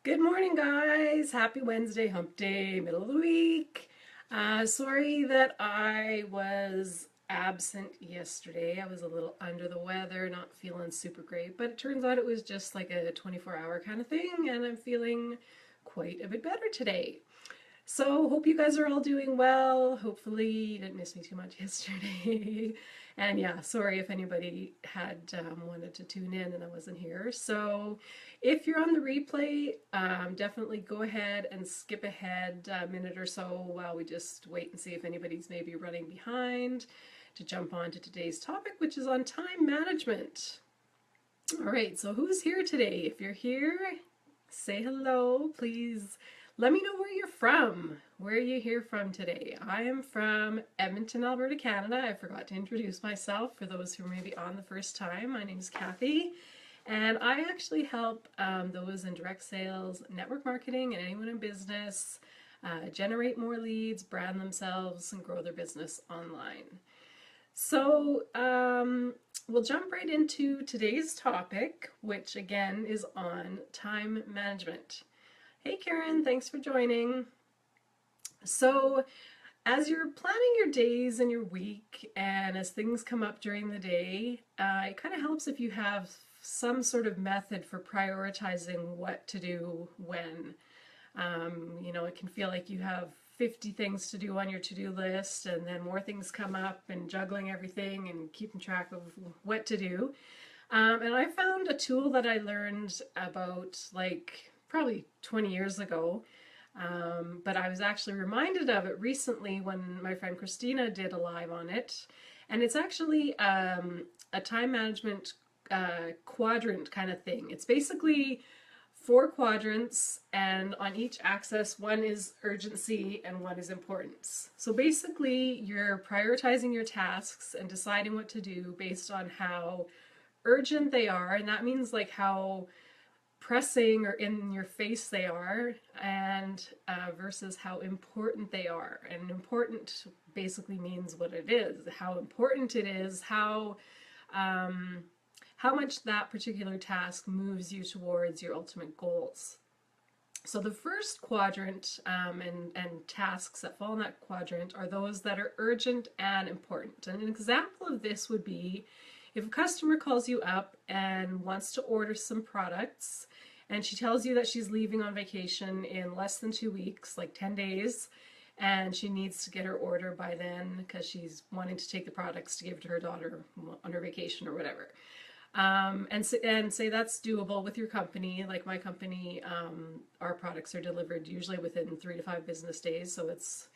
Good morning, guys. Happy Wednesday, hump day, middle of the week. Sorry that I was absent yesterday. I was a little under the weather, not feeling super great, but it turns out it was just like a 24-hour kind of thing, and I'm feeling quite a bit better today. So, hope you guys are all doing well. Hopefully, you didn't miss me too much yesterday. And yeah, sorry if anybody had wanted to tune in and I wasn't here. So, if you're on the replay, definitely go ahead and skip ahead a minute or so while we just wait and see if anybody's maybe running behind to jump on to today's topic, which is on time management. All right, so who's here today? If you're here, say hello, please. Let me know where you're from. Where are you here from today? I am from Edmonton, Alberta, Canada. I forgot to introduce myself for those who are maybe on the first time. My name is Kathy, and I actually help those in direct sales, network marketing, and anyone in business generate more leads, brand themselves, and grow their business online. So we'll jump right into today's topic, which again is on time management. Hey Karen, thanks for joining. So as you're planning your days and your week, and as things come up during the day, it kind of helps if you have some sort of method for prioritizing what to do when. It can feel like you have 50 things to do on your to-do list, and then more things come up, and juggling everything and keeping track of what to do. And I found a tool that I learned about like probably 20 years ago, but I was actually reminded of it recently when my friend Christina did a live on it. And it's actually a time management quadrant kind of thing. It's basically 4 quadrants, and on each axis, one is urgency and one is importance. So basically, you're prioritizing your tasks and deciding what to do based on how urgent they are, and that means like how pressing or in your face they are, and versus how important they are. And important basically means what it is, how important it is, how much that particular task moves you towards your ultimate goals. So the first quadrant and tasks that fall in that quadrant are those that are urgent and important. And an example of this would be if a customer calls you up and wants to order some products, and she tells you that she's leaving on vacation in less than 2 weeks, like 10 days, and she needs to get her order by then because she's wanting to take the products to give to her daughter on her vacation or whatever. And say that's doable with your company. Like my company, our products are delivered usually within 3 to 5 business days, so it's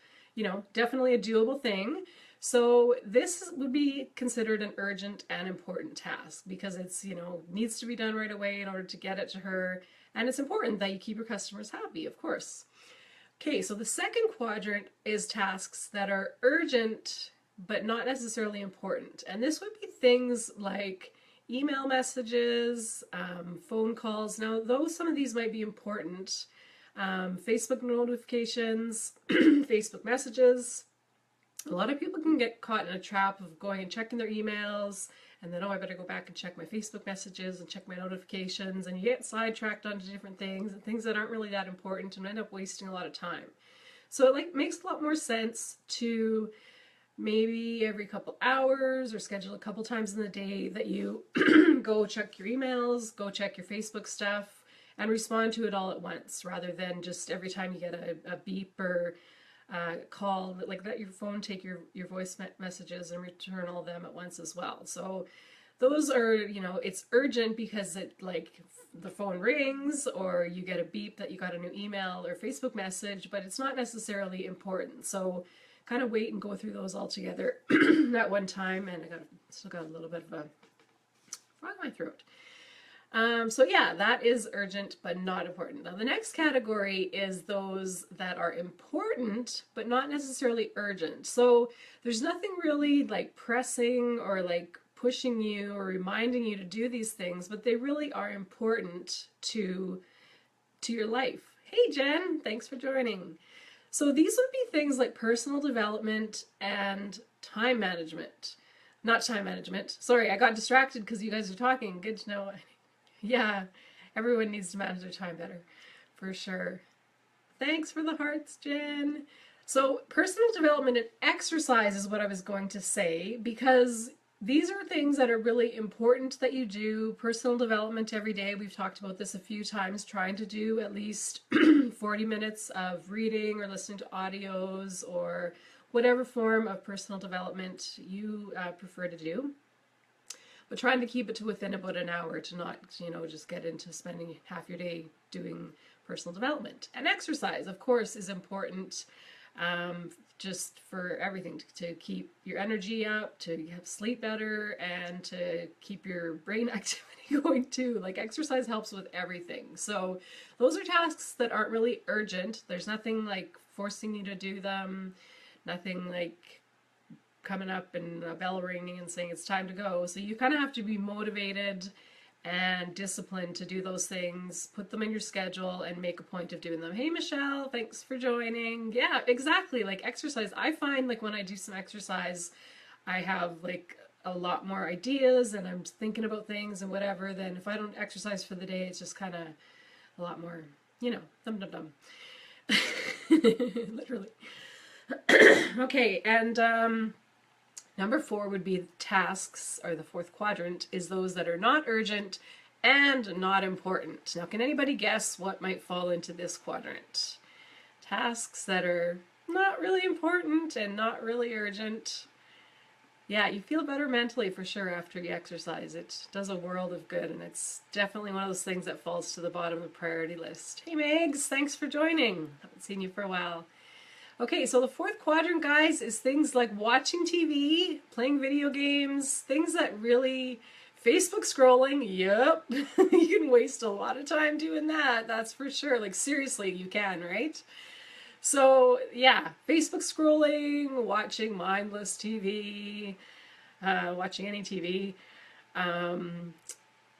definitely a doable thing. So this would be considered an urgent and important task because it's, needs to be done right away in order to get it to her. And it's important that you keep your customers happy, of course. Okay, so the second quadrant is tasks that are urgent but not necessarily important. And this would be things like email messages, phone calls. Now, though some of these might be important, Facebook notifications, Facebook messages. A lot of people can get caught in a trap of going and checking their emails, and then, oh, I better go back and check my Facebook messages and check my notifications, and you get sidetracked onto different things and things that aren't really that important and end up wasting a lot of time. So it makes a lot more sense to maybe every couple hours or schedule a couple times in the day that you go check your emails, go check your Facebook stuff, and respond to it all at once, rather than just every time you get a beep or call, like let your phone take your voice messages and return all of them at once as well. So those are, it's urgent because it like the phone rings or you get a beep that you got a new email or Facebook message, but it's not necessarily important. So kind of wait and go through those all together at one time. And still got a little bit of a frog in my throat. So yeah, that is urgent but not important. Now the next category is those that are important but not necessarily urgent. So there's nothing really like pressing or like pushing you or reminding you to do these things, but they really are important to your life. Hey Jen, thanks for joining. So these would be things like personal development and time management. Not time management. Sorry, I got distracted because you guys are talking. Good to know. Yeah, everyone needs to manage their time better. for sure. Thanks for the hearts, Jen. So, personal development and exercise is what I was going to say, because these are things that are really important that you do. Personal development every day. We've talked about this a few times, trying to do at least 40 minutes of reading or listening to audios or whatever form of personal development you prefer to do. But trying to keep it to within about an hour, to not, just get into spending half your day doing personal development. And exercise, of course, is important, just for everything, to keep your energy up, to sleep better, and to keep your brain activity going too. Like, exercise helps with everything. So those are tasks that aren't really urgent. There's nothing like forcing you to do them, nothing like coming up and a bell ringing and saying it's time to go. So you kind of have to be motivated and disciplined to do those things, put them in your schedule and make a point of doing them. Hey, Michelle, thanks for joining. Yeah, exactly. Like, exercise, I find like when I do some exercise, I have like a lot more ideas and I'm thinking about things and whatever, than if I don't exercise for the day. It's just kind of a lot more, dum dum dum. Literally. Okay, and number 4 would be tasks, or the 4th quadrant, is those that are not urgent and not important. Now, can anybody guess what might fall into this quadrant? Tasks that are not really important and not really urgent. Yeah, you feel better mentally for sure after you exercise. It does a world of good, and it's definitely one of those things that falls to the bottom of the priority list. Hey, Megs, thanks for joining. Haven't seen you for a while. Okay, so the 4th quadrant, guys, is things like watching TV, playing video games, things that really... Facebook scrolling, yep. You can waste a lot of time doing that, that's for sure. Like, seriously, you can, right? So, yeah, Facebook scrolling, watching mindless TV, watching any TV.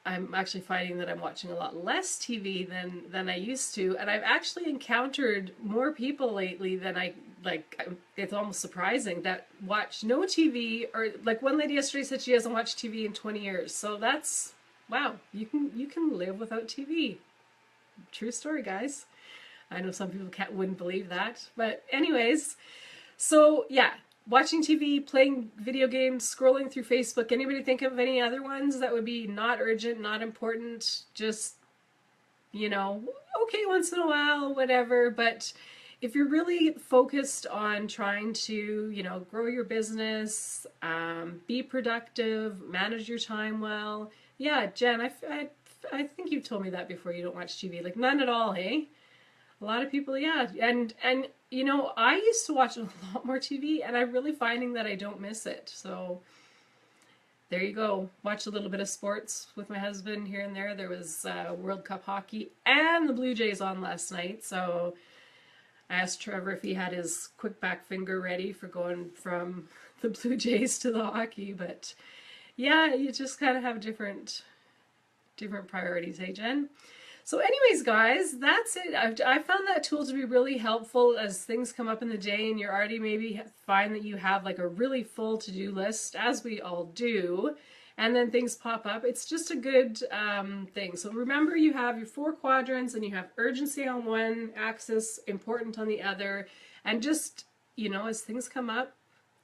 I'm actually finding that I'm watching a lot less TV than I used to, and I've actually encountered more people lately than I like. It's almost surprising that watch no TV, or like one lady yesterday said she hasn't watched TV in 20 years. So that's, wow, you can live without TV. True story, guys. I know some people wouldn't believe that, but anyways, so yeah. Watching TV, playing video games, scrolling through Facebook. Anybody think of any other ones that would be not urgent, not important, just, okay once in a while, whatever. But if you're really focused on trying to, grow your business, be productive, manage your time well. Yeah, Jen, I think you've told me that before. You don't watch TV. Like, none at all, hey? A lot of people, yeah. And I used to watch a lot more TV, and I'm really finding that I don't miss it. So there you go. Watch a little bit of sports with my husband here and there. There was World Cup hockey and the Blue Jays on last night. So I asked Trevor if he had his quick back finger ready for going from the Blue Jays to the hockey. But yeah, you just kind of have different priorities, hey, Jen? So anyways, guys, that's it. I found that tool to be really helpful as things come up in the day and you're already maybe find that you have like a really full to-do list, as we all do, and then things pop up. It's just a good thing. So remember, you have your 4 quadrants and you have urgency on one axis, important on the other, and just, as things come up,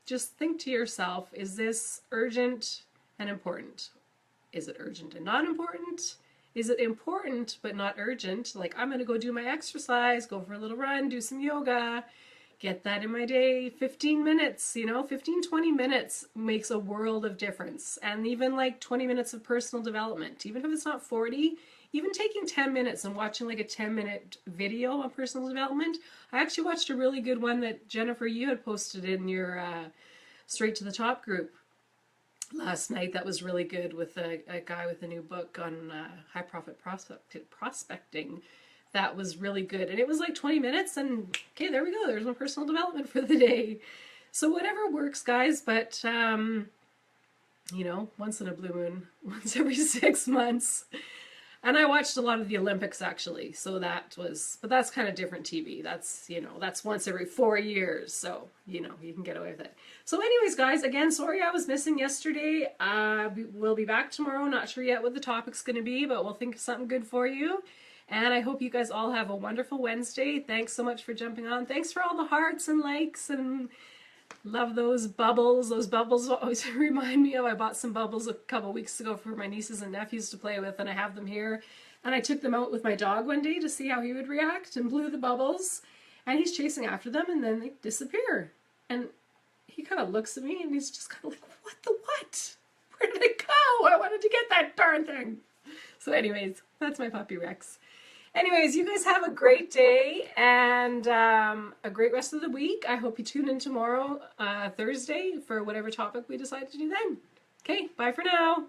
just think to yourself, is this urgent and important? Is it urgent and not important? Is it important but not urgent? Like, I'm going to go do my exercise, go for a little run, do some yoga, get that in my day. 15 minutes, 15, 20 minutes makes a world of difference. And even like 20 minutes of personal development, even if it's not 40, even taking 10 minutes and watching like a 10-minute video on personal development. I actually watched a really good one that Jennifer, you had posted in your Straight to the Top group last night. That was really good, with a guy with a new book on high profit prospecting. That was really good, and it was like 20 minutes, and okay, there we go, there's my personal development for the day. So whatever works, guys, but once in a blue moon, once every 6 months. And I watched a lot of the Olympics, actually, so but that's kind of different TV. That's, that's once every 4 years, so, you can get away with it. So anyways, guys, again, sorry I was missing yesterday. We'll be back tomorrow. Not sure yet what the topic's going to be, but we'll think of something good for you. And I hope you guys all have a wonderful Wednesday. Thanks so much for jumping on. Thanks for all the hearts and likes, and love those bubbles. Those bubbles always remind me of, I bought some bubbles a couple weeks ago for my nieces and nephews to play with, and I have them here. And I took them out with my dog one day to see how he would react, and blew the bubbles. And he's chasing after them, and then they disappear. And he kind of looks at me, and he's just kind of like, what the what? Where did it go? I wanted to get that darn thing. So anyways, that's my puppy Rex. Anyways, you guys have a great day and a great rest of the week. I hope you tune in tomorrow, Thursday, for whatever topic we decide to do then. Okay, bye for now.